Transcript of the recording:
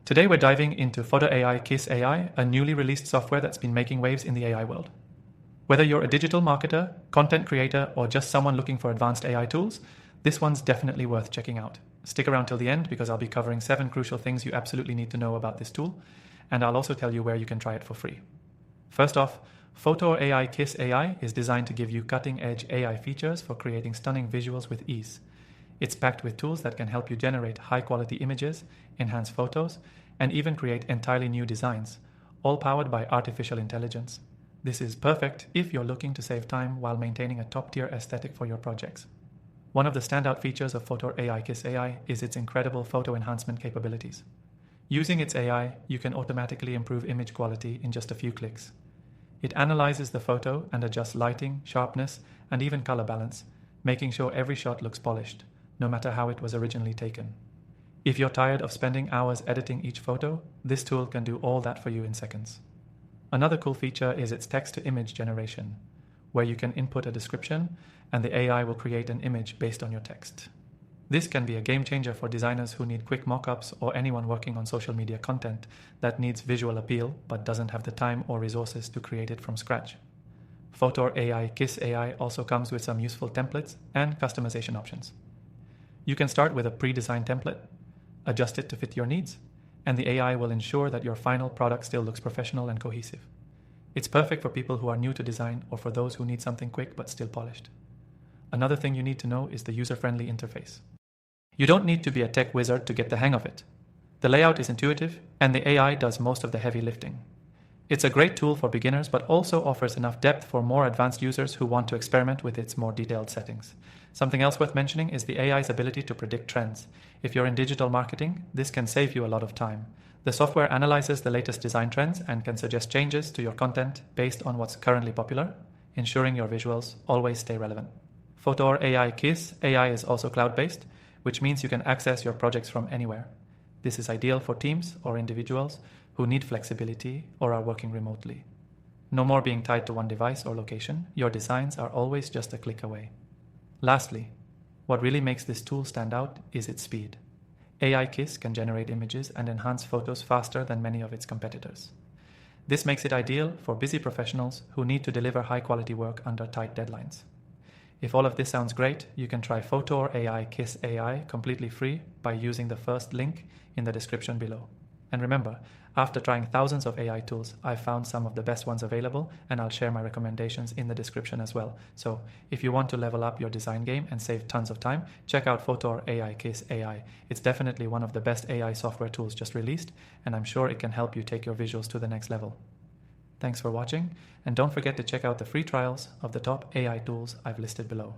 Today we're diving into Fotor AI Kiss AI, a newly released software that's been making waves in the AI world. Whether you're a digital marketer, content creator, or just someone looking for advanced AI tools, this one's definitely worth checking out. Stick around till the end because I'll be covering 7 crucial things you absolutely need to know about this tool, and I'll also tell you where you can try it for free. First off, Fotor AI Kiss AI is designed to give you cutting-edge AI features for creating stunning visuals with ease. It's packed with tools that can help you generate high-quality images, enhance photos, and even create entirely new designs, all powered by artificial intelligence. This is perfect if you're looking to save time while maintaining a top-tier aesthetic for your projects. One of the standout features of Fotor AI Kiss AI is its incredible photo enhancement capabilities. Using its AI, you can automatically improve image quality in just a few clicks. It analyzes the photo and adjusts lighting, sharpness, and even color balance, making sure every shot looks polished, no matter how it was originally taken. If you're tired of spending hours editing each photo, this tool can do all that for you in seconds. Another cool feature is its text-to-image generation, where you can input a description and the AI will create an image based on your text. This can be a game changer for designers who need quick mockups or anyone working on social media content that needs visual appeal but doesn't have the time or resources to create it from scratch. Fotor AI Kiss AI also comes with some useful templates and customization options. You can start with a pre-designed template, adjust it to fit your needs, and the AI will ensure that your final product still looks professional and cohesive. It's perfect for people who are new to design or for those who need something quick but still polished. Another thing you need to know is the user-friendly interface. You don't need to be a tech wizard to get the hang of it. The layout is intuitive, and the AI does most of the heavy lifting. It's a great tool for beginners, but also offers enough depth for more advanced users who want to experiment with its more detailed settings. Something else worth mentioning is the AI's ability to predict trends. If you're in digital marketing, this can save you a lot of time. The software analyzes the latest design trends and can suggest changes to your content based on what's currently popular, ensuring your visuals always stay relevant. Fotor AI Kiss AI is also cloud-based, which means you can access your projects from anywhere. This is ideal for teams or individuals who need flexibility or are working remotely. No more being tied to one device or location, your designs are always just a click away. Lastly, what really makes this tool stand out is its speed. AI Kiss can generate images and enhance photos faster than many of its competitors. This makes it ideal for busy professionals who need to deliver high-quality work under tight deadlines. If all of this sounds great, you can try Fotor AI Kiss AI completely free by using the first link in the description below. And remember, after trying thousands of AI tools, I've found some of the best ones available, and I'll share my recommendations in the description as well. So if you want to level up your design game and save tons of time, check out Fotor AI Kiss AI. It's definitely one of the best AI software tools just released, and I'm sure it can help you take your visuals to the next level. Thanks for watching, and don't forget to check out the free trials of the top AI tools I've listed below.